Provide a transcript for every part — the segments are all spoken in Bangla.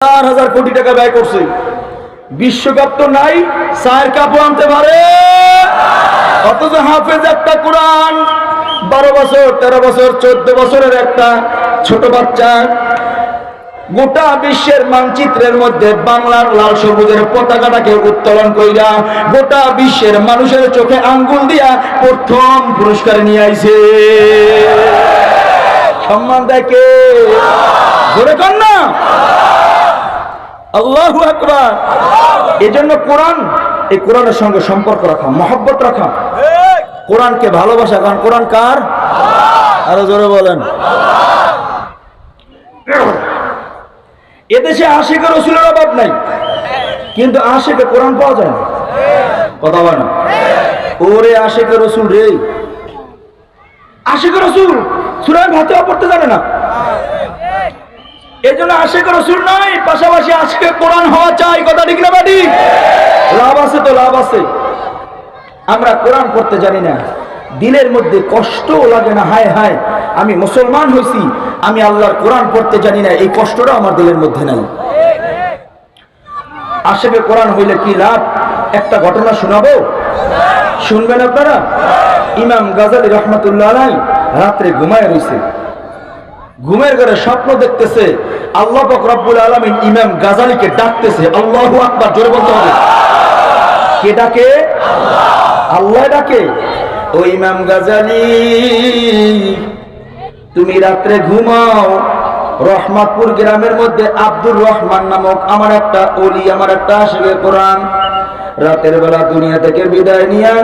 4,000 কোটি টাকা ব্যয় করছে। বিশ্বকাপ তো নাই, 4 কাপও আনতে পারে। অথচ হাফেজ একটা কোরআন 12 বছর 13 বছর 14 বছরের একটা ছোট বাচ্চা গোটা বিশ্বের মানচিত্রের মধ্যে বাংলার লাল সবুজের পতাকাটাকে উত্তোলন কইরা গোটা বিশ্বের মানুষের চোখে আঙ্গুল দিয়া প্রথম পুরস্কার নিয়ে আইছে। সম্মান দেখে জোরে কর না আল্লাহু আকবার। এজন্য কোরআন, এই কোরআনের সঙ্গে সম্পর্ক রাখা, মহব্বত রাখা, কোরআনকে ভালোবাসা। কারণ কোরআন কার? আরো জোরে বলেন। এদেশে আশিকের রসুলের অভাব নাই, কিন্তু আশিকে কোরআন পাওয়া যায় না। কথা বলে না ওরে আশিকে রসুল রে, আশিকে রসুল সূরা ফাতিহা পড়তে জানে না। এই জন্য আশিকে রসুল নয়, পাশাপাশি আশিকে কোরআন হওয়া চাই। কথা ঠিক না বাড়ি? লাভ আছে তো লাভ আছে। আমরা কোরআন পড়তে জানি না, দিলের মধ্যে কষ্ট লাগে না, হায় হায় আমি মুসলমান হয়েছি, আমি আল্লাহর কোরআন পড়তে জানি না, এই কষ্টটা আমার দিলের মধ্যে নাই। আশিকে কোরআন হইলে কি লাভ? একটা ঘটনা শোনাবো, শুনবেন আপনারা? ইমাম গাজালি রহমাতুল্লাহ আলাইহি রাত্রে ঘুমায় রইছে, ঘুমের ঘরে স্বপ্ন দেখতেছে আল্লাহ পাক রব্বুল আলামিন ইমাম গাজালিকে ডাকতেছে। আল্লাহু আকবার, জোরে বলতে হবে। কে ডাকে? আল্লাহ ডাকে। ও ইমাম গাজালি, তুমি রাত্রে ঘুমাও, রহমাতপুর গ্রামের মধ্যে আব্দুর রহমান নামক আমার একটা ওলি, আমার একটা আশিকে কোরআন রাতের বেলা দুনিয়া থেকে বিদায় নিয়ে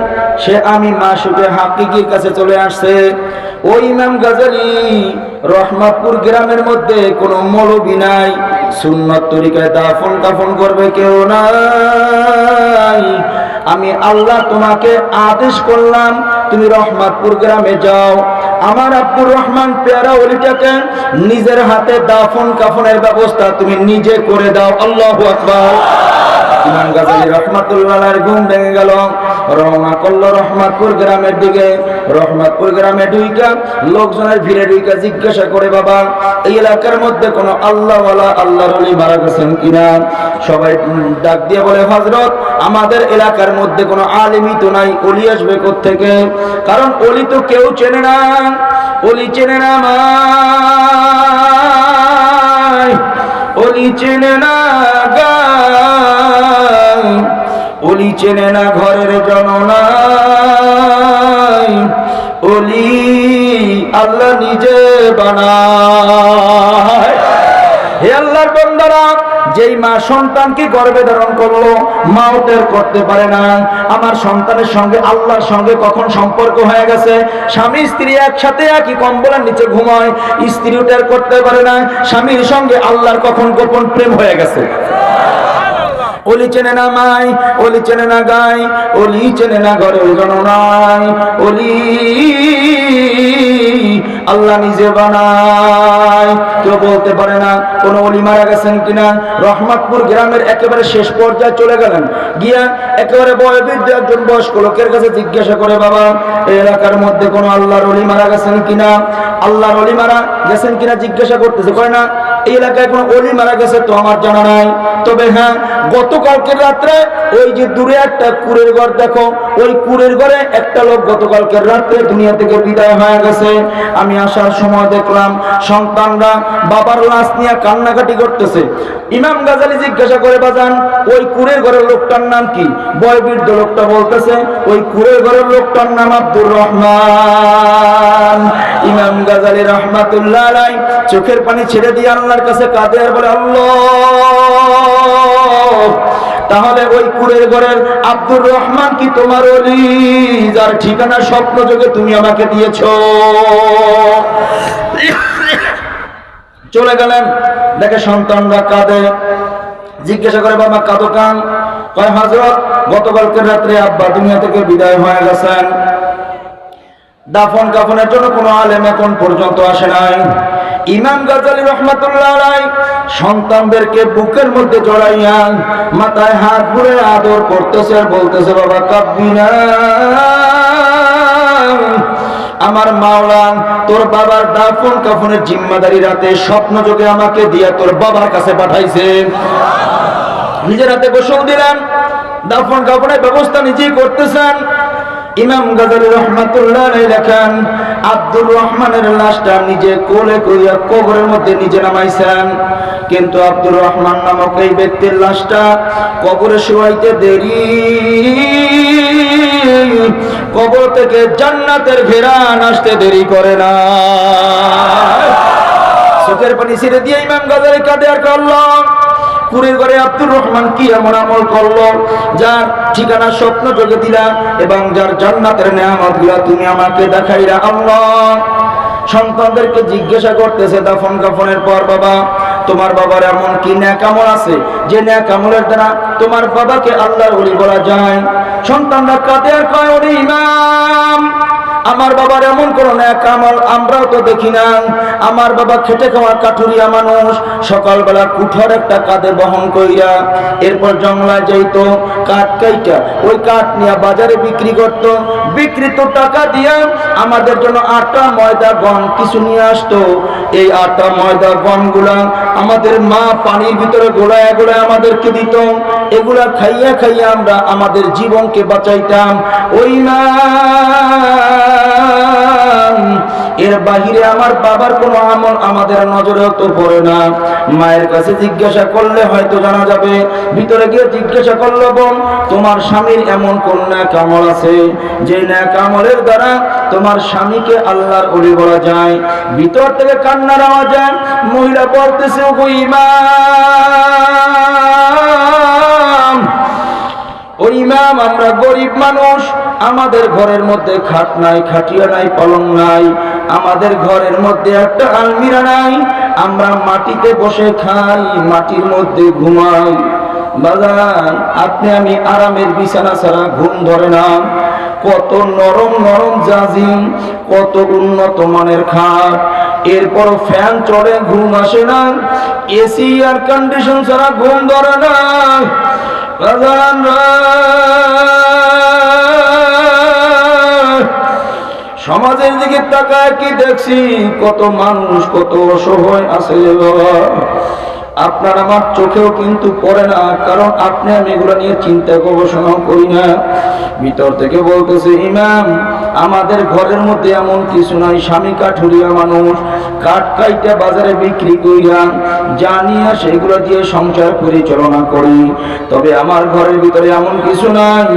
সে আমি মাসুকে হাকিকির কাছে চলে আসছে। ওই ইমাম গাজালি, রহমাতপুর গ্রামের মধ্যে কোনো মৌলবি নাই, সুন্নত তরিকায় দাফন কাফন করবে কেউ নাই। আমি আল্লাহ তোমাকে আদেশ করলাম তুমি রহমাতপুর গ্রামে যাও, আমার আব্দুর রহমান পেয়ারা ওলিটাকে নিজের হাতে দাফন কাফনের ব্যবস্থা তুমি নিজে করে দাও। আল্লাহু আকবার। ইমাম গাজালি রহমাতুল্লাহ আলাইহির ঘুম ভেঙে গেল, রওনা করলো রহমাতপুর গ্রামের দিকে। রহমাতপুর গ্রামে ঢুইকা লোকজনের ভিড়ে ঢুইকা জিজ্ঞাসা করে, বাবা এই এলাকার মধ্যে কোনো আল্লাহওয়ালা আল্লাহর ওলি মারা গেছেন কিনা? সবাই ডাক দিয়ে বলে, হযরত আমাদের এলাকার মধ্যে কোনো আলেমই তো নাই, ওলি আসবে কোত্থেকে? কারণ ওলি তো কেউ চেনে না, ওলি চেনে না মাই, ওলি চেনে না গাই, ওলি চেনে না ঘরের জননাই, ওলি আল্লাহ নিজে বানায়। হে আল্লাহর বান্দারা, যেই মা সন্তানকে গর্ভে ধারণ করলো, মাও টের করতে পারে না আমার সন্তানের সঙ্গে আল্লাহর সঙ্গে কখন সম্পর্ক হয়ে গেছে। স্বামী স্ত্রী একসাথে একই কম্বলের নিচে ঘুমায়, স্ত্রীও টের করতে পারে না স্বামীর সঙ্গে আল্লাহর কখন গোপন প্রেম হয়ে গেছে। ওলি চেনে না মাই, ওলি চেনে না গাই, ওলি চেনে না ঘরের জননাই, ওলি আল্লাহ নিজে বানায়। কেউ বলতে পারে না কোন ওলি মারা গেছেন কিনা। রহমাতপুর গ্রামের একেবারে শেষ পর্যায়ে চলে গেলেন, গিয়া একেবারে বয়োবৃদ্ধ একজন বয়স্ক লোকের কাছে জিজ্ঞাসা করে, বাবা এই এলাকার মধ্যে কোন আল্লাহর ওলি মারা গেছেন কিনা? আল্লাহর ওলি মারা গেছেন কিনা জিজ্ঞাসা করতেছে। কয় না, এই এলাকায় কোন ওলি মারা গেছে তো আমার জানা নাই, তবে হ্যাঁ গতকালকের রাত্রে ওই যে দূরে একটা কুড়ের ঘর দেখো, ওই কুড়ের ঘরে একটা লোক গতকালকের রাত্রে দুনিয়া থেকে বিদায় হয়ে গেছে। আমি আসার সময় দেখলাম সন্তানরা বাবার লাশ নিয়ে কান্নাকাটি করতেছে। ইমাম গাজালি জিজ্ঞাসা করে, বাজান ওই কুড়ের ঘরের লোকটার নাম কি? বয়োবৃদ্ধ লোকটা বলতেছে, ওই কুড়ের ঘরের লোকটার নাম আব্দুর রহমান। ইমাম গাজালি রহমাতুল্লাহ আলাইহি চোখের পানি ছেড়ে দিয়ে আল্লাহর কাছে কাঁদে আর বলে, আল্লাহ তাহলে ওই কুড়ের ঘরের আব্দুর রহমান কি তোমার ওলি, যার ঠিকানা স্বপ্ন যোগে তুমি আমাকে দিয়েছো? চলে গেলেন, দেখে সন্তানরা কাঁদে। জিজ্ঞাসা করে, বাবা কাঁদো কান? কয়, হযরত গতকালকের রাত্রে আব্বা দুনিয়া থেকে বিদায় হয়ে গেছেন, দাফন কাফনের জন্য কোনো আলেম এখন পর্যন্ত আসে নাই। ইমাম গাজালি রহমাতুল্লাহ আলাইহি সন্তানদেরকে বুকের মধ্যে জড়াইয়া মাথায় হাত বুড়ে আদর করতেছে আর বলতেছে, বাবা কাঁদবি না, আমার মাওলা তোর বাবার দাফন কাফনের জিম্মাদারি রাতে স্বপ্ন যোগে আমাকে দিয়া তোর বাবার কাছে পাঠাইছে। নিজের হাতে গোসল দিলেন, দাফন কাফনের ব্যবস্থা নিজেই করতেছেন। ইমাম গাজালি রহমাতুল্লাহ আলাইহি লেখেন, আব্দুর রহমানের লাশটা নিজে কোলে করিয়া কবরের মধ্যে নিজে নামাইছেন, কিন্তু আব্দুর রহমান নামক এই ব্যক্তির লাশটা কবরে শোয়াইতে দেরি, কবর থেকে জান্নাতের ঘেরান আসতে দেরি করে না। চোখের পানি ছেড়ে দিয়ে ইমাম গাজালি কাঁদে আর আল্লাহ, কুড়ির ঘরে আব্দুর রহমান কি এমন আমল করলো যার ঠিকানা স্বপ্ন যোগে দিলা এবং যার জান্নাতের নেয়ামত গুলা তুমি আমাকে দেখাইলা। আল্লাহ সন্তানদেরকে জিজ্ঞাসা করতেছে দাফন কাফনের পর, বাবা তোমার বাবার এমন কি নেক আমল আছে যে নেক আমলের দ্বারা তোমার বাবাকে আল্লাহর ওলি বলা যায়? সন্তানরা কাঁদে আর কয়, ওরে ইমাম, আমার বাবার এমন কোন নেক আমল আমরাও তো দেখি না। আমার বাবা খেটে খাওয়া কাঠুরিয়া মানুষ, সকালবেলা কুঠার একটা কাঁধে বহন কইরা এরপর জঙ্গলায় যাইতো, কাঠ কাইটা ওই কাঠ নিয়ে বাজারে বিক্রি করত, বিক্রিত টাকা দিয়া আমাদের জন্য আটা ময়দা গম কিছু নিয়ে আসতো। এই আটা ময়দা গম গুলা আমাদের মা পানির ভিতরে গোলায় গোলায় আমাদেরকে দিত, এগুলা খাইয়া খাইয়া আমরা আমাদের জীবনকে বাঁচাইতাম। ওই না এর বাহিরে আমার বাবার কোনো আমল আমাদের নজরেও তো পড়ে না। মায়ের কাছে জিজ্ঞাসা করলে হয়তো জানা যাবে। ভিতরে গিয়ে জিজ্ঞাসা করলো, বোন তোমার স্বামীর এমন কোন নেক আমল আছে যে নেক আমলের দ্বারা তোমার স্বামীকে আল্লাহর ওলি বলা যায়? ভিতর থেকে কান্নার আওয়াজ যায়, মহিলা বলতেছে, ওগো ইমাম, ও ইমাম, আমরা গরিব মানুষ, আমাদের ঘরের মধ্যে খাট নাই, খাটিয়া নাই, পলং নাই, আমাদের ঘরের মধ্যে একটা আলমিরা নাই, আমরা মাটিতে বসে খাই, মাটির মধ্যে ঘুমাই। বাজান আপনি আমি আরামের বিছানা ছাড়া ঘুম ধরে না। কত নরম নরম জাজিম, কত উন্নত মানের খাট, এরপর ফ্যান চড়ে ঘুম আসে না, এসি এয়ার কন্ডিশন ছাড়া ঘুম ধরে না। বাজান সমাজের দিকে তাকায় কি দেখছি, কত মানুষ কত অসহায় আছে। আপনার আমার চোখেও কিন্তু পড়ে না, কারণ আপনি আমি এগুলো নিয়ে চিন্তা গবেষণা করি না। ভিতর থেকে বলতেছে, ইমাম আমাদের ঘরের মধ্যে এমন কিছু নাই, স্বামী কাঠুরিয়া মানুষ, কাঠ কাইটা বাজারে বিক্রি কইরা জানিয়া সেগুলো দিয়ে সংসার পরিচালনা করি। তবে আমার ঘরের ভিতরে এমন কিছু নাই,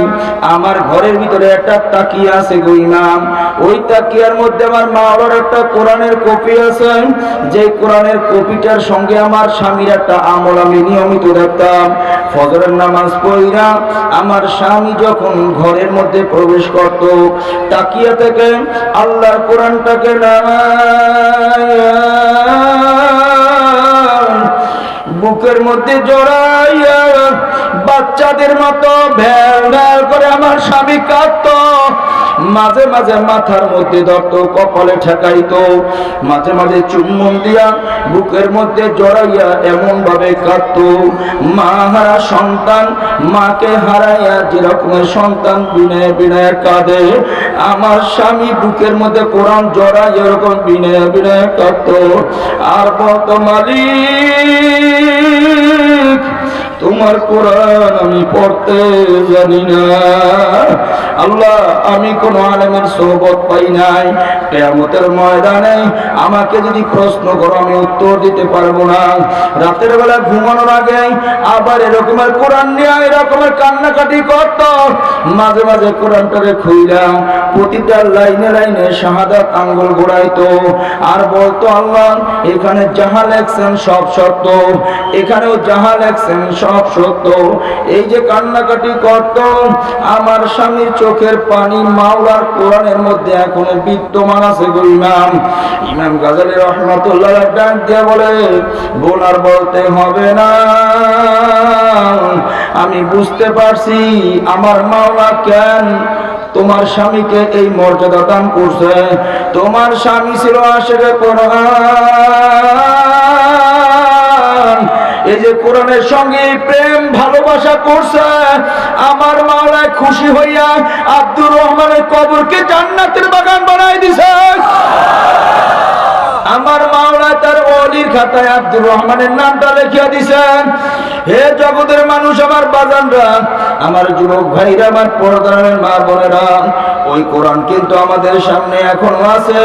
আমার ঘরের ভিতরে একটা তাকিয়া আছে গো ইমাম, ওই তাকিয়ার মধ্যে আমার মা বাবার একটা কোরআনের কপি আছে, যে কোরআনের কপিটার সঙ্গে আমার স্বামীর একটা আমল আমি নিয়মিত দেখতাম। ফজরের নামাজ পড়িরা আমার স্বামী যখন ঘরের মধ্যে প্রবেশ করত, তাকিয়া থেকে আল্লাহর কোরআনটাকে নামায়া বুকের মধ্যে জড়াইয়া বাচ্চাদের মতো ভ্যাল ভ্যাল করে আমার স্বামী কাঁদত। মাঝে মাঝে মাথার মধ্যে ধরত, কপালে ঠেকাইতো, মাঝে মাঝে চুম্বন দিয়া বুকের মধ্যে জড়াইয়া এমন ভাবে কাঁদত। মা হারা সন্তান মাকে হারাইয়া যেরকমের সন্তান বিনয়ে বিনয়ে কাঁদে, আমার স্বামী বুকের মধ্যে কোরআন জড়াই এরকম বিনয়ে বিনয়ে কাঁদত। আর বলতো, মালিক তোমার কোরআন আমি পড়তে জানি না। আল্লাহ আমি কোন আলেমের সোহবত পাই নাই, কিয়ামতের ময়দানে আমাকে যদি প্রশ্ন করো আমি উত্তর দিতে পারবো না। রাতের বেলা ঘুমানোর আগে আবার এরকমের কোরআন নিয়ে এরকমের কান্নাকাটি করত। মাঝে মাঝে কোরআনটাকে খুইলা প্রতিটা লাইনে লাইনে শাহাদাত আঙ্গুল ঘোরাইতো আর বলতো, আল্লাহ এখানে যাহা লেখছেন সব সত্য, এখানেও যাহা লেখছেন সব সত্য। এই যে কান্নাকাটি করত, আমার স্বামীর চোখের পানি মাওলার কোরআনের মধ্যে এখনো বিদ্যমান আছে গো ইমাম। ইমাম গাজালি রহমাতুল্লাহ ডাক দিয়ে বলে, বোনার বলতে হবে না, আমি বুঝতে পারছি আমার মাওলা কেন তোমার স্বামীকে এই মর্যাদা দান করছে। তোমার স্বামী ছিল আশিকে কোরআন, এই যে কোরআনের সঙ্গে প্রেম ভালোবাসা করছে, আমার মাওলা খুশি হইয়া আব্দুর রহমানের কবরকে জান্নাতের বাগান বানাই দিছে। আমার মাওলা তার ওলির খাতায় আব্দুর রহমানের নামটা লিখিয়া দিছেন। হে জগতের মানুষ, আমার বাজানরা, আমার যুবক ভাইরা, আমার পর্দার মা বোনেরা, ওই কোরআন কিন্তু আমাদের সামনে এখনো আছে।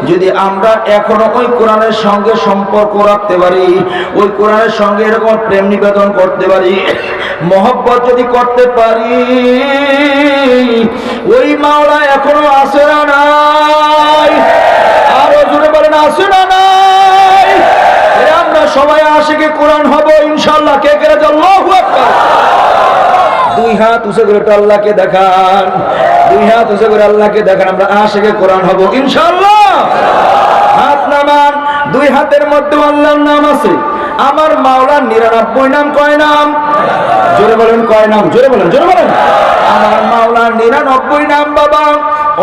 যদি আমরা এখনো ওই কোরআনের সঙ্গে সম্পর্ক রাখতে পারি, ওই কোরআনের সঙ্গে এরকম প্রেম নিবেদন করতে পারি, মহব্বত যদি করতে পারি, ওই মাওলা এখনো আছে না নাই? আরো জোরে বলেন, আছে না নাই? আমরা সবাই আশিকে কোরআন হব ইনশাআল্লাহ। কে কে আল্লাহু আকবার। দুই হাত উঁচু করে আল্লাহকে দেখান, দুই হাত উঁচু করে আল্লাহকে দেখান, আমরা আশিকে কোরআন হব ইনশাআল্লাহ। হাত নামান, দুই হাতের মধ্যে আল্লাহর নাম আছে। আমার মাওলার 99 নাম কয় নাম? জোরে বলেন, কয় নাম? জোরে বলেন, জোরে বলেন। আমার মাওলার 99 নাম বাবা।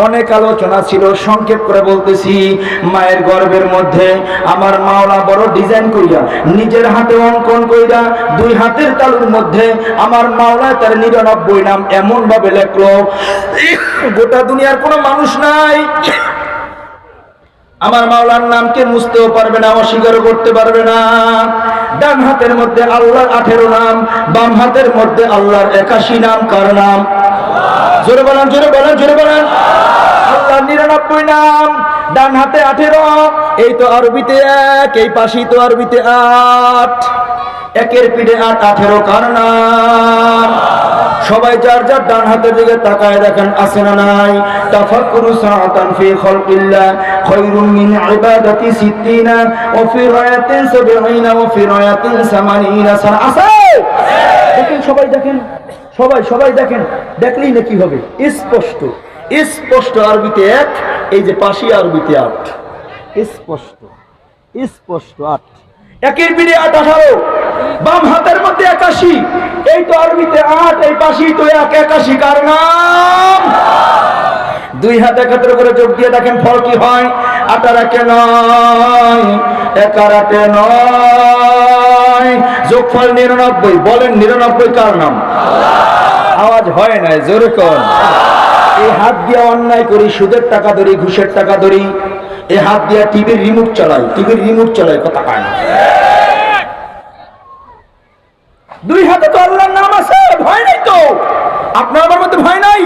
অনেক আলোচনা ছিল, সংক্ষেপ করে বলতেছি। মায়ের গর্ভের মধ্যে আমার মাওলা বড় ডিজাইন কইরা, নিজের হাতে অঙ্কন কইরা, দুই হাতের তালুর মধ্যে আমার মাওলা তার 99 নাম এমন ভাবে লেখলো, গোটা দুনিয়ার কোনো মানুষ নাই আমার মাওলার নামকে মুছতেও পারবে না, অস্বীকার করতে পারবে না। ডান হাতের মধ্যে আল্লাহর 18 নাম, বাম হাতের মধ্যে আল্লাহর 81 নাম। কার নাম? জোরে বলেন, জোরে বলেন, জোরে বলেন। আল্লাহর 99 নাম, ডান হাতে 18, এই তো আরবিতে 1, এই পাশেই তো আরবিতে 8, একের পিঠে 8, 18। কার নাম? সবাই যার যার ডান হাতের দিকে তাকায় দেখেন, আছে না নাই? তাফাক্কুরু সাআতান ফি খালকিল্লাহ খায়রুম মিন ইবাদাতি 60 ওয়া ফি রায়াতিন 70 ওয়া ফি রায়াতিন 80 সানা। আছে? দেখেন, সবাই দেখেন, সবাই দেখেন। দেখলেই না কি হবে? স্পষ্ট স্পষ্ট আরবিতে 1, এই যে পাশে আরবিতে 8, স্পষ্ট স্পষ্ট 8, একের পিঠে 8, 18, বাম হাতের মধ্যে 81, এই তো আরবিতে 8, এই পাশেই তো 1, 81। কার নাম? দুই হাত একত্র করে যোগ দিয়ে দেখেন ফল কি হয়। 8 আর 1 9, 1 আর 8 9, যোগফল 99। বলেন 99 কার নাম? আওয়াজ হয় না, জোরে কোন। এই হাত দিয়ে অন্যায় করি, সুদের টাকা ধরি, ঘুষের টাকা ধরি, এই হাত দিয়ে টিভির রিমোট চালাই, কথা কয় না। দুই হাতে তো আল্লাহর নাম আছে, ভয় নাই তো? আপনার আমার মধ্যে ভয় নাই?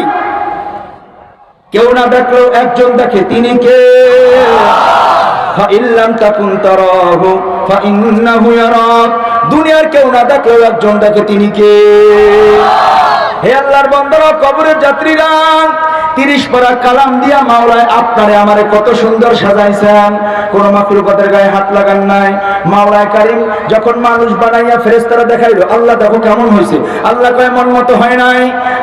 কেউ না দেখলেও একজন দেখে, তিনি কে? ফাইল্লাম তাকুন তারাহু ফাইন্নাহু ইয়ারাক। দুনিয়ার কেউ না দেখলেও একজন দেখে, তিনি কে? হে আল্লাহর বান্দারা, কবরের যাত্রীরা, 30 পারা কালাম দিয়া মাওলায় আপনারে আমারে কত সুন্দর সাজাইছেন। কোন মাখলুকাতের গায়ে হাত লাগান নাই। মাওলায় কারীম যখন মানুষ বানাইয়া ফেরেশতারা দেখাইলো, আল্লাহ দেখো কেমন হয়েছে, আল্লাহ কয় মন মতো হয় নাই।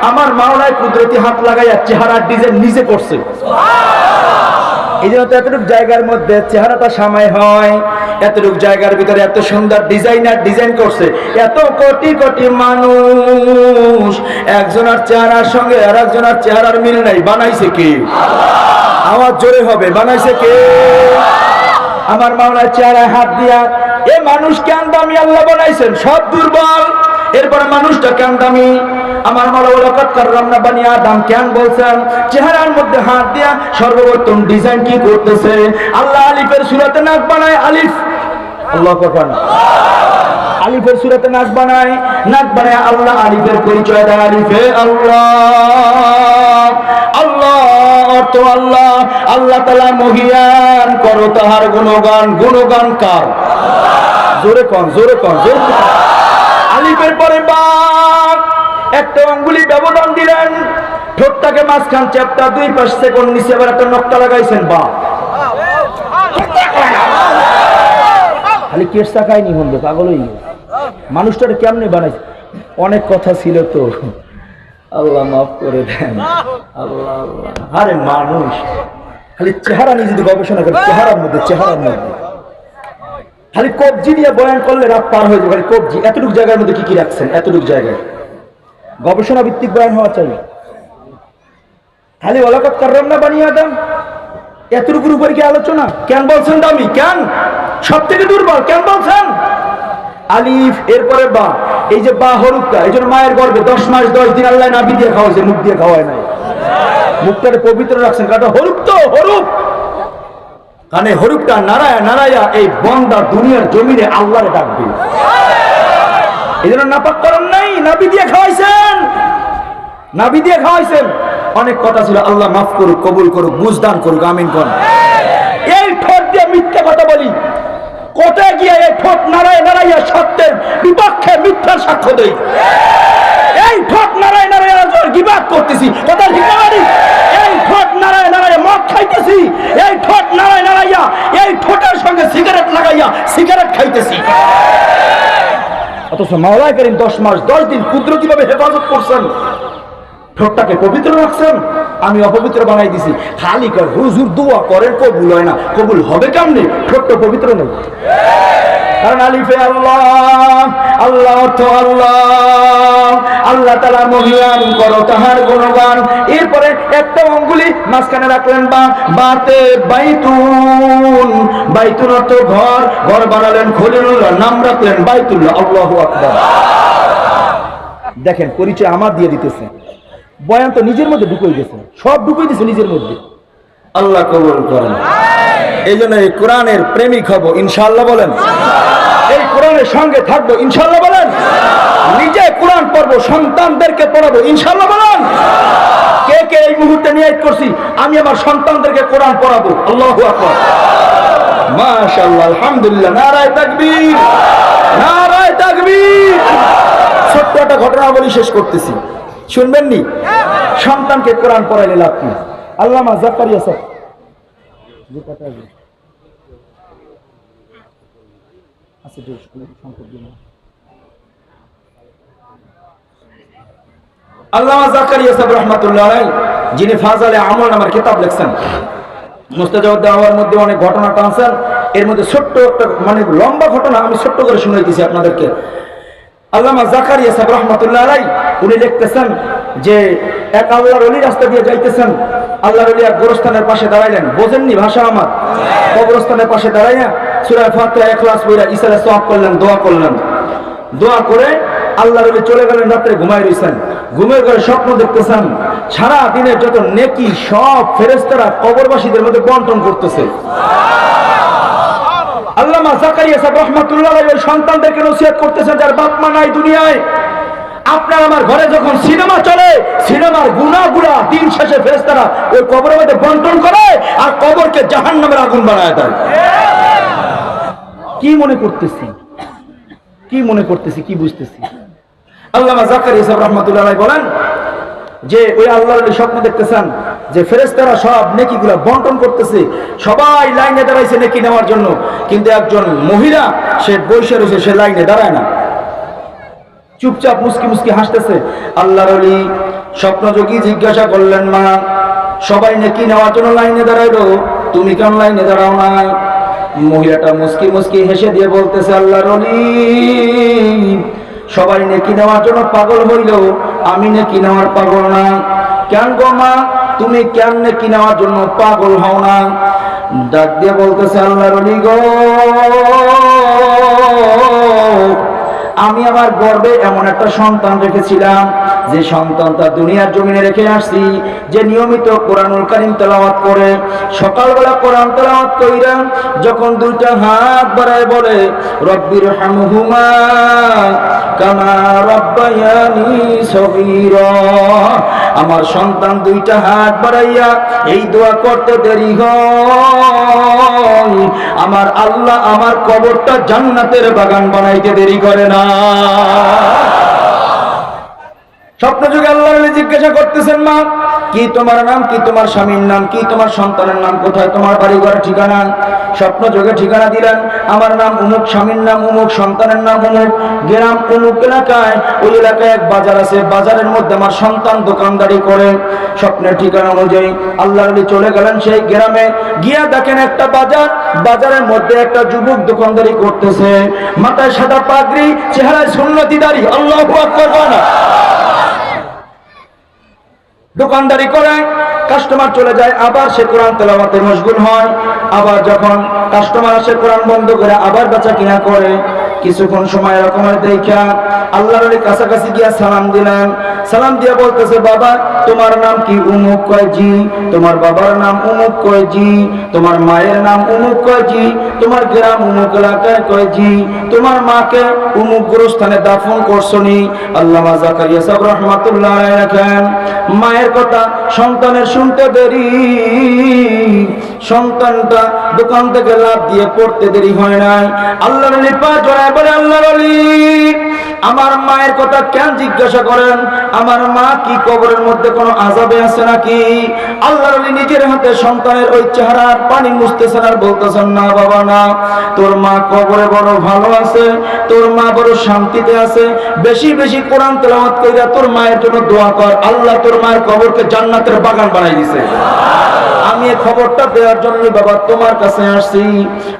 আমার মাওলায় কুদরতি হাত লাগাইয়া চেহারার ডিজাইন নিজে করছে। এই জন্য তো এতটুকু জায়গার মধ্যে চেহারাটা সামাই হয়, এতটুকু জায়গার ভিতরে এত সুন্দর ডিজাইন করছে। এত কোটি কোটি মানুষ, একজনের চেহারার সঙ্গে আর একজনের চেহারার মিল নাই। বানাইছে কে? আওয়াজ জোরে হবে, বানাইছে কে? আমার মাওলার চেহারায় হাত দিয়া, এ মানুষ কেন দামি আল্লাহ বানাইছেন, সব দুর্বল, এরপরে মানুষটা কেন দামি? আমার মাওলা ওয়ালাকাদ কাররামনা বানি আদম কেন বলছেন? চেহারার মধ্যে হাত দিয়া সর্বপ্রথম ডিজাইন কি করতেছে? আল্লাহ আলিফের সূরাতে নাক বানায়, আলিফ, আল্লাহু আকবার, আলিফের সূরাতে নাক বানায় আল্লাহ আলিফের পরিচয় দেয়, আলিফে আল্লাহ। আল্লাহ অর্থ আল্লাহ, আল্লাহ তাআলা মহিয়ান, করো তাহার গুণগান। গুণগান কার? জোরে কোন, জোরে কোন, জোরে। আলিফের পরে বা, একটা আঙ্গুলি ব্যবধান দিলেন, ঠোঁটটাকে মাঝখান চ্যাপটা, 2 সেকেন্ড নিচে আবার একটা নকটা লাগাইছেন। বা, খালি কেস টাকায়নি হল, পাগল হয়ে গেছে। মানুষটাকে কেমনে বানাইছে? অনেক কথা ছিল তো, আল্লাহ মাফ করে দেন। আল্লাহ আল্লাহ, আরে মানুষ খালি চেহারা নিয়ে যদি গবেষণা করে, চেহারার মধ্যে খালি কবজি দিয়ে বয়ান করলে রাত পার হয়ে যাবে। খালি কবজি, এতটুকু জায়গার মধ্যে কি কি রাখছেন? এতটুকু জায়গায় গবেষণা ভিত্তিক বয়ান হওয়া চাই। খালি ওয়ালাকাদ কাররামনা বানি আদম, এতটুকুর উপরে কি আলোচনা? কেন বলছেন দামি? কেন সব থেকে দুর্বল? কেন বলছেন? আলিফ, এরপরে বা। এই যে বা হরুফটা, এই জন্য মায়ের গর্ভে 10 মাস 10 দিন আল্লাহ নাভি দিয়ে খাওয়াইছে, মুখ দিয়ে খাওয়ায় নাই। মুখটাকে পবিত্র রাখছেন, কারণ হরুফ তো হরুফ, কারণ এই হরুফটা নারায়া নারায়া এই বন্দা দুনিয়ার জমিনে আল্লাহরে ডাকবে। এই জন্য নাপাক করেন নাই, নাভি দিয়ে খাওয়াইছেন, নাভি দিয়ে খাওয়াইছেন। অনেক কথা ছিল, আল্লাহ মাফ করুক, কবুল করুক, বুঝদান করুক, আমিন কোন। এই ঠোঁট দিয়ে মিথ্যা কথা বলি, কোথায় গিয়ে এই ঠোঁট নারায় নারাইয়া সত্যের বিপক্ষে মিথ্যার সাক্ষ্য দেই। এই ঠোঁট নারায় নারায় গিবাত করতেছি, কথা ঠিক না? এই ঠোঁট নারায় নারায় মদ খাইতেছি, এই ঠোঁট নারায় নারাইয়া এই ঠোঁটের সঙ্গে সিগারেট লাগাইয়া সিগারেট খাইতেছি। অথচ মাওলাই করিম 10 মাস 10 দিন কুদরতিভাবে হেফাজত করছেন, ঠোঁটটাকে পবিত্র রাখছেন। আমি অপবিত্র বানাই দিছি। খালি কর হুজুর দোয়া করেন, কবুল হয় না। কবুল হবে কেমনে? ঠোঁট পবিত্র নেই। কারণ আলিফে আল্লাহ, আল্লাহ অর্থ আল্লাহ, আল্লাহ তাআলা মহিয়ান করো তাহার গুণগান। এরপরে একটা অঙ্গুলি মাঝখানে রাখলেন বা, বাতে বাইতুন, বাইতুন অর্থ ঘর, ঘর বানালেন খলিলুল্লাহ, নাম রাখলেন বাইতুল্লাহ। আল্লাহু আকবার। দেখেন পরিচয় আমার দিয়ে দিতেছে, বয়ান তো নিজের মধ্যে ঢুকিয়ে গেছে, সব ঢুকিয়ে দিছে নিজের মধ্যে। আল্লাহ কবুল করেন। এই জন্য এই কোরআনের প্রেমিক হব ইনশাআল্লাহ বলেন, এই কোরআনের সঙ্গে থাকবো ইনশাআল্লাহ বলেন, নিজে কোরআন পড়বো, সন্তানদেরকে পড়াবো ইনশাআল্লাহ বলেন। কে কে এই মুহূর্তে নিয়ত করছি আমি আমার সন্তানদেরকে কোরআন পড়াবো? আল্লাহু আকবার, মাশাআল্লাহ, আলহামদুলিল্লাহ, নারায়ে তাকবীর, নারায়ে তাকবীর। ছোট্ট একটা ঘটনা বলি, শেষ করতেছি, শুনবেন নি? সন্তানকে কোরআন পড়াইলে লাভ কি? আল্লামা জাকারিয়া স্যার, আল্লামা জাকারিয়া সাহেব রাহমাতুল্লাহ আলাইহি, যিনি ফাজালে আমল নামের কিতাব লিখছেন, মুস্তাজাব দাওয়ার মধ্যে অনেক ঘটনা টানছেন। এর মধ্যে ছোট্ট একটা মানে লম্বা ঘটনা আমি ছোট্ট করে শুনাইতেছি আপনাদেরকে। আল্লামা জাকারিয়া সাহেব রাহমাতুল্লাহ আলাইহি উনি লিখতেছেন যে এক আল্লাহর ওলি রাস্তা দিয়ে যাইতেছেন, আল্লাহর ওলি এক গোরস্থানের পাশে দাঁড়াইলেন। বোঝেননি ভাষা আমার? কবরস্থানের পাশে দাঁড়াইয়া সূরা ফাতিহা ইখলাস পড়া ইসারা সওয়াব করলেন, দোয়া করলেন। দোয়া করে আল্লাহর ওলি চলে গেলেন, রাতে ঘুমায় রইছেন। ঘুমের ঘরে স্বপ্ন দেখতেছেন, সারা দিনের যত নেকি সব ফেরেশতারা কবরবাসীদের মধ্যে বন্টন করতেছে। আল্লামা জাকারিয়া সাহেব রাহমাতুল্লাহ আলাইহি সন্তানদেরকে নসিহত করতেছেন, যার বাপ মা নাই দুনিয়ায়, আপনার আমার ঘরে যখন সিনেমা চলে, সিনেমার গুনাহগুলা দিন শেষে ফেরেশতারা ওই কবরের মধ্যে বন্টন করে আর কবরকে জাহান্নামের আগুন বানায় দেয়। কি মনে করতেছি, কি মনে করতেছি, কি বুঝতেছি? আল্লামা জাকারিয়া সাহেব রাহমাতুল্লাহ আলাইহি বলেন যে ওই আল্লাহর স্বপ্ন দেখতেছেন যে ফেরেশতারা সব নেকিগুলা বন্টন করতেছে, সবাই লাইনে দাঁড়াইছে নেকি নেওয়ার জন্য, কিন্তু একজন মহিলা সে বসে রয়েছে, সে লাইনে দাঁড়ায় না, চুপচাপ মুস্কি মুস্কি হাসতেছে। আল্লাহর ওলি স্বপ্নযোগী জিজ্ঞাসা করলেন, মা সবাই নেকি নেওয়ার জন্য লাইনে দাঁড়াইলো, তুমি কেন লাইনে দাঁড়াও না? মহিলাটা মুস্কি মুস্কি হেসে দিয়ে বলতেছে, আল্লাহর ওলি সবাই নেকি নেওয়ার জন্য পাগল হইল, আমি নেকি নেওয়ার পাগল না। কেন গো মা, তুমি কেন নেকি নেওয়ার জন্য পাগল হও না? ডাক দিয়ে বলতেছে, আল্লাহর ওলি গো, আমি আমার গর্ভে এমন একটা সন্তান রেখেছিলাম, যে সন্তানটা দুনিয়ার জমিনে রেখে আসছি, যে নিয়মিত কোরআনুল কারীম তেলাওয়াত করে, সকালবেলা কোরআন তেলাওয়াত কইরা যখন দুইটা হাত বাড়ায় বলে রব্বির হামহুমা কামা রাব্বায়ানি সগীরা, আমার সন্তান দুইটা হাত বাড়াইয়া এই দোয়া করতে দেরি হয়, আমার আল্লাহ আমার কবরটা জান্নাতের বাগান বানাইতে দেরি করে না। স্বপ্ন যুগে আল্লাহ জিজ্ঞাসা করতেছেন, মা কি তোমার নাম, কি তোমার স্বামীর নাম, কি তোমার সন্তানের নাম, কোথায় তোমার বাড়ি ঘর ঠিকানা? স্বপ্ন যুগে ঠিকানা দিলেন, আমার নাম অমুক, স্বামীর নাম অমুক, সন্তানের নাম অমুক, গ্রাম অমুক এলাকায়, ওই এলাকায় এক বাজার আছে, বাজারের মধ্যে আমার সন্তান দোকানদারি করে। স্বপ্নের ঠিকানা অনুযায়ী আল্লাহর ওলি চলে গেলেন সেই গ্রামে, গিয়া দেখেন একটা বাজার, বাজারের মধ্যে একটা যুবক দোকানদারি করতেছে, মাথায় সাদা পাগড়ি, চেহারায় সুন্নতি দাড়ি, আল্লাহু আকবার। দোকানদারি করে, কাস্টমার চলে যায়, আবার সে কোরআন তেলাওয়াতে মশগুল হয়, আবার যখন কাস্টমার আসে কোরআন বন্ধ করে আবার বেচা কিনা করে। কিছুক্ষণ সময় এরকম দেখা আল্লাহর ওলি কাছাকাছি গিয়া সালাম দিলেন। সালাম দিয়া বলতেছে, বাবা তোমার নাম কি? উমুক। কয় জি। তোমার বাবার নাম উমুক? কয় জি। তোমার মায়ের নাম উমুক? কয় জি। তোমার গ্রাম উমুক এলাকায়? কয় জি। তোমার মাকে উমুক গোরস্থানে দাফন করছনি? আল্লামা জাকারিয়া সাহেব রহমাতুল্লাহ আলাইহি লেখেন, মায়ের কথা সন্তানের শুনতে দেরি, সন্তানটা দোকান থেকে লাফ দিয়ে পড়তে দেরি হয় নাই। আল্লাহর ওলি পা জড়ায় বলে, আল্লাহর ওলি আমার মায়ের কথা কেন জিজ্ঞাসা করেন? আমার মা কি কবরের মধ্যে কোনো আযাবে আছে নাকি? আল্লাহর ওলি নিজের হাতে সন্তানের ওই চেহারার পানি মুছতেছেন আর বলতেছেন, না বাবা না, তোর মা কবরে বড় ভালো আছে, তোর মা বড় শান্তিতে আছে। বেশি বেশি কোরআন তেলাওয়াত কইরা তোর মায়ের জন্য দোয়া কর, আল্লাহ তোর মায়ের কবরকে জান্নাতের বাগান বানাই দিয়েছে। আমি এই খবরটা দেওয়ার জন্য বাবা তোমার কাছে আসছি।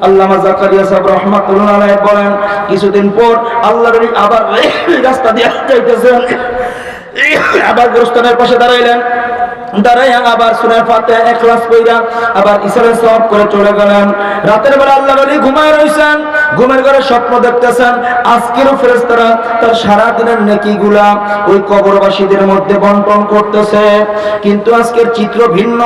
আল্লামা জাকারিয়া সাহেব রহমাতুল্লাহ আলাইহি বলেন, কিছুদিন পর আল্লাহর ওলি আবার রাস্তা দিয়ে যাইতেছেন, আবার গোরস্থানের পাশে দাঁড়াইলেন। দাঁড়াইয়া আবার সূরা ফাতিহা ইখলাস পড়া আবার ইশারা সওয়াব করে চলে গেলেন। রাতের বেলা আল্লাহর ওলি ঘুমায় রইছেন, ঘুমের ঘরে স্বপ্ন দেখতেছেন আজকেরও ফেরেশতারা তার সারা দিনের নেকিগুলা ওই কবরবাসীদের মধ্যে বন্টন করতেছে। কিন্তু আজকের চিত্র ভিন্ন।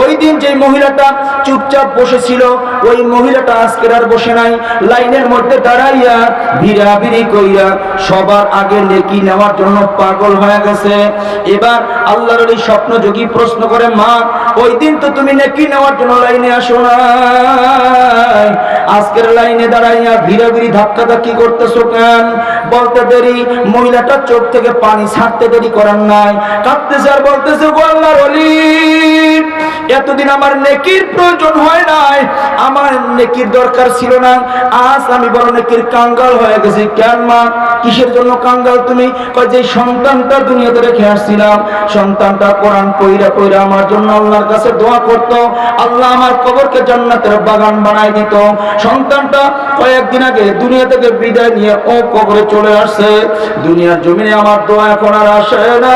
ওই দিন যে মহিলাটা চুপচাপ বসেছিল, ওই মহিলাটা আজকের আর বসে নাই, লাইনের মধ্যে দাঁড়াইয়া ভিড়াভিড়ি কইরা সবার আগে নেকি নেওয়ার জন্য পাগল হয়ে গেছে। এবার আল্লাহর ওলি স্বপ্নযোগী প্রশ্ন করে, মা ওই দিন তো তুমি নেকি নেওয়ার জন্য লাইনে আসো নাই, আজকের লাইনে দাঁড়াইয়া ভিড়াভিড়ি ধাক্কাধাক্কি করতেছো কেন? বলতে দেরি, মহিলাটার চোখ থেকে পানি ছাড়তে দেরি করার নাই, কাঁদতেছে আর বলতেছে, গো আল্লাহর ওলি এতদিন আমার নেকির প্রয়োজন হয় নাই, আমার নেকির দরকার ছিল না, আজ আমি বড় নেকির কাঙ্গাল হয়ে গেছি। কেন মা, কিসের জন্য কাঙ্গাল তুমি? কয় যে সন্তানটা দুনিয়াতে রেখে আসছিলাম, সন্তানটা কোরআন পইরা পইরা আমার জন্য আল্লাহর কাছে দোয়া করত, আল্লাহ আমার কবরকে জান্নাতের বাগান বানাই দিত। সন্তানটা কয়েকদিন আগে দুনিয়া থেকে বিদায় নিয়ে ও কবরে চলে আসছে। দুনিয়ার জমিনে আমার দোয়া এখন আর আসে না।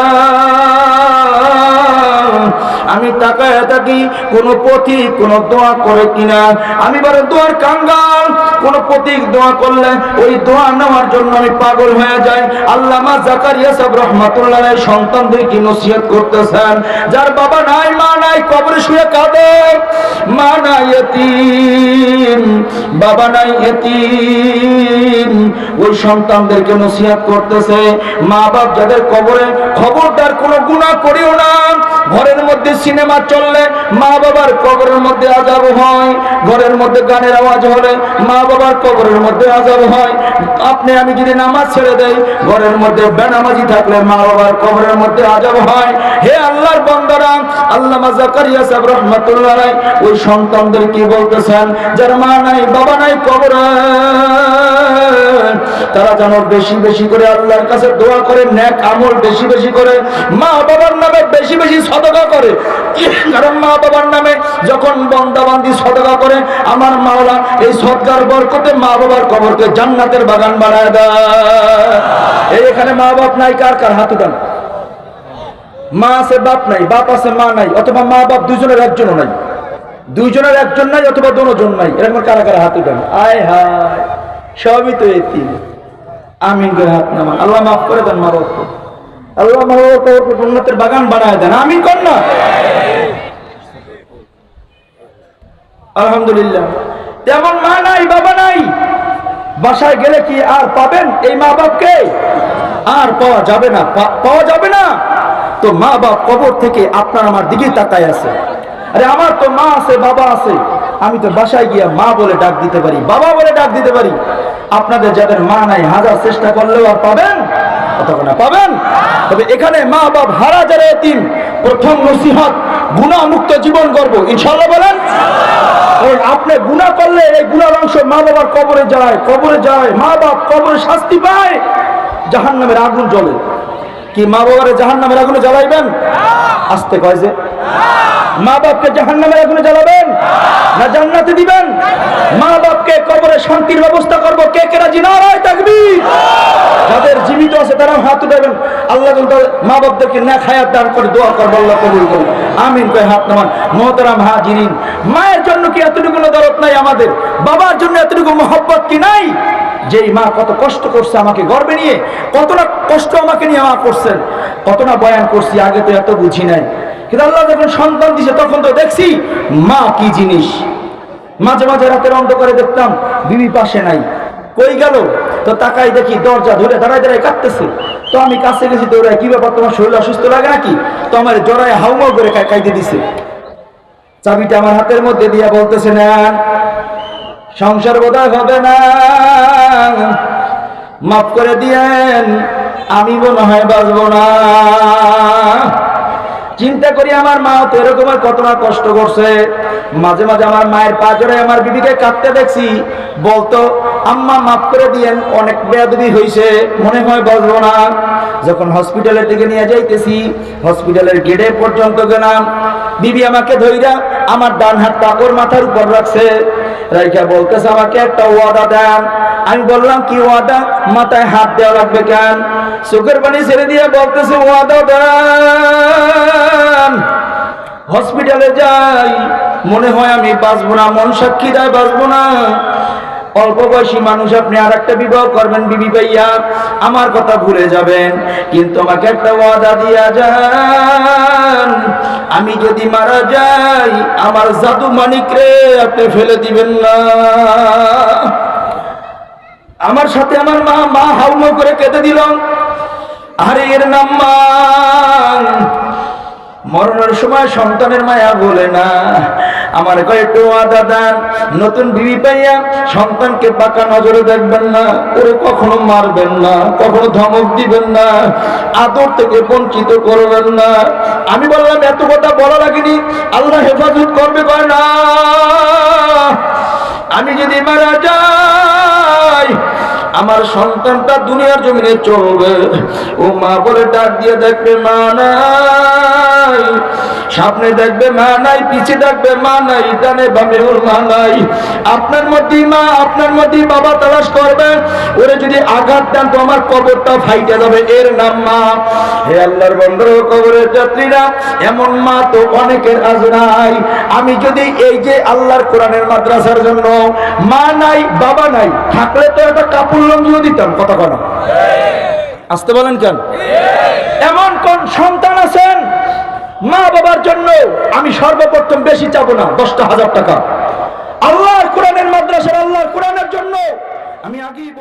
আমি তাকায় থাকি কোন পথিক কোন দোয়া করে কিনা, আমি বড় দোয়ার কাঙ্গাল। কোন পথিক দোয়া করলে ওই দোয়া নেওয়ার জন্য আমি পাগল হয়ে যাই। আল্লামা জাকারিয়া সাহেব রাহমাতুল্লাহ আলাইহি সন্তানদেরকে নসিহত করতেছেন, যার বাবা নাই মা নাই কবরে শুয়ে কাঁদে, মা নাই ইতিম, বাবা নাই ইতিম, ওই সন্তানদেরকে নসিহত করতেছে, মা বাপ যাদের কবরে, খবরদার কোনো গুনাহ করিও না। ঘরের মধ্যে সিনেমা চললে মা বাবার কবরের মধ্যে আযাব হয়, ঘরের মধ্যে গানের আওয়াজ হলে মা বাবার কবরের মধ্যে আযাব হয়। আপনি আমি যদি নামাজ ছেড়ে দেই, ঘরের মধ্যে বেনামাজি থাকলে মা বাবার কবরের মধ্যে আযাব হয়। হে আল্লাহর বান্দারা, আল্লামা জাকারিয়া সাহেব রাহমাতুল্লাহ আলাইহি ওই সন্তানদের কি বলতেছেন, যার মা নাই বাবা নাই কবরে, তারা যেন বেশি বেশি করে আল্লাহর কাছে দোয়া করে, নেক আমল বেশি বেশি করে, মা বাবার নামে বেশি বেশি সদকা করে। কারণ মা বাবার নামে যখন বান্দাবান্দি সদকা করে, আমার মাওলা এই সদকার বরকতে মা বাবার কবরকে জান্নাতের বাগান বানায় দেয়। এখানে মা বাপ নাই, কার কার হাত উঠান। মা আছে বাপ নাই, বাপ আছে মা নাই, অথবা মা বাপ দুইজনের একজনও নাই, দুইজনের একজন নাই, অথবা দুজন নাই, এরকম কারা কারা হাত উঠান। আয় হায়, সবই তো এতিম। আমিন করে হাত নামান। আল্লাহ মাফ করে দেন মা বাপকে, আল্লাহ মা বাপকে জান্নাতের বাগান বানায় দেন। আমিন কর না। আলহামদুলিল্লাহ। তেমন মা নাই বাবা নাই, বাসায় গেলে কি আর পাবেন এই মা বাপকে? আর পাওয়া যাবে না, পাওয়া যাবে না। তো মা বাপ কবর থেকে আপনার আমার দিকে তাকায় আছে। আরে আমার তো মা আছে বাবা আছে, আমি তো বাসায় গিয়া মা বলে ডাক দিতে পারি, বাবা বলে ডাক দিতে পারি। আপনাদের যাদের মা নাই, হাজার চেষ্টা করলেও আর পাবেন? কতক্ষণ পাবেন? তবে এখানে মা বাপ হারা যারা এতিম, প্রথম নসিহত গুনাহ মুক্ত জীবন গড়ব ইনশাআল্লাহ বলেন। কারণ আপনি গুনাহ করলে এই গুনার অংশ মা বাবার কবরে যায়, কবরে যায়, মা বাপ কবরে শাস্তি পায়, জাহান্নামের আগুন জ্বলে। কি মা বাবার জাহান্নামের আগুনে জ্বালাইবেন? আসতে কয় যে মা বাপকে জাহান্নামের আগুনে জ্বালাবেন না জান্নাতে দিবেন? মা বাপকে কবরে শান্তির ব্যবস্থা করব, কে কে রাজি? নারায়ে তাকবীর। যাদের জীবিত আছে তারা হাত উঠাবেন। আল্লাহ যেন মা বাপদেরকে নেক হায়াত দান করে, দোয়া করব, আল্লাহ কবুল করুন, আমিন কয় হাত নামান। মুহতারাম হাজিরিন, মায়ের জন্য কি এতটুকু দরদ নাই আমাদের? বাবার জন্য এতটুকু মহব্বত কি নাই? যেই মা কত কষ্ট করছে আমাকে গর্বে নিয়ে, কত না কষ্ট আমাকে নিয়ে মা করছেন, কত না বয়ান করছি, আগে তো এত বুঝি নাই, কিন্তু আল্লাহ যখন সন্তান দিছে তখন তো দেখছি মা কি জিনিস। মাঝে মাঝে রাতের অন্ধকারে দেখতাম বিবি পাশে নাই, কই গেল? তো তাকাই দেখি দরজা ধরে দাঁড়ায় দাঁড়ায় কাঁদতেছে। তো আমি কাছে গেছি দৌড়ায়, কি ব্যাপার, তোমার শরীর অসুস্থ লাগে নাকি? তো আমার জড়ায় হাউমাউ করে কাইতে দিছে। চাবিটা আমার হাতের মধ্যে দিয়া বলতেছে, না সংসার বোধহয় হবে না, মাফ করে দিয়েন, আমি মনে হয় বাঁচবো না। চিন্তা করি আমার মা তো এরকম কত না কষ্ট করছে। মাঝে মাঝে আমার মায়ের পা জড়ায় আমার বিবিকে কাঁদতে দেখছি, বলতো আম্মা মাফ করে দিয়েন, অনেক বেয়াদবি হয়েছে, মনে হয় বাঁচবো না। যখন হসপিটালের দিকে নিয়ে যাইতেছি, হসপিটালের গেটে পর্যন্ত গেলাম, বিবি আমাকে ধইরা আমার ডান হাতটা ওর মাথার উপর রাখছে, রাইখা বলতেছে আমাকে একটা ওয়াদা দেন। আমি বললাম কি ওয়াদা? মাথায় হাত দেওয়া লাগবে কেন? চোখের পানি ছেড়ে দিয়ে বলতেছে ওয়াদা দেন, হসপিটালে যাই, মনে হয় আমি বাঁচবো না, মন সাক্ষী দেয় বাঁচবো না। অল্প বয়সী মানুষ, আপনি আর একটা বিবাহ করবেন বিবি ভাইয়া, আমার কথা ভুলে যাবেন, কিন্তু আমাকে একটা ওয়াদা দিয়া যান, আমি যদি মারা যাই আমার জাদু মানিক রে আপনি ফেলে দিবেন না। আমার সাথে আমার মা হাউমাউ করে কেঁদে দিল, আরে এর নাম মা। মরণের সময় সন্তানের মায়া বলে না, আমার কয়েকটু ওয়াদা দেন, নতুন বিবি পাইয়া সন্তানকে পাকা নজরে দেখবেন না, ওরে কখনো মারবেন না, কখনো ধমক দিবেন না, আদর থেকে বঞ্চিত করবেন না। আমি বললাম এত কথা বলা লাগেনি, আল্লাহ হেফাজত করবে কয় না, আমি যদি মারা যাই আমার সন্তানটা দুনিয়ার জমিনে চলবে। ও মা বলে ডাক দিয়ে দেখবে মা নাই, সামনে দেখবে মা নাই, পিছে দেখবে মা নাই, ডানে বামে ওর মা নাই। আপনার মধ্যেই মা, আপনার মধ্যেই বাবা তালাশ করবে, ওরে যদি আঘাত দেন তো আমার কবরটা ফাইটে যাবে, এর নাম মা। হে আল্লাহর বন্ধু, কবরের যাত্রীরা, এমন মা তো অনেকের আজ নাই। আমি যদি এই যে আল্লাহর কোরআনের মাদ্রাসার জন্য মা নাই বাবা নাই, থাকলে তো একটা কাপড় লঙ্গিও দিতাম, কথা কথা আসতে বলেন কেন? এমন কোন সন্তান আছেন মা বাবার জন্য আমি সর্বপ্রথম বেশি চাবো না 10,000 টাকা, আল্লাহর কোরআনের মাদ্রাসার আল্লাহর কোরআনের জন্য আমি আগেই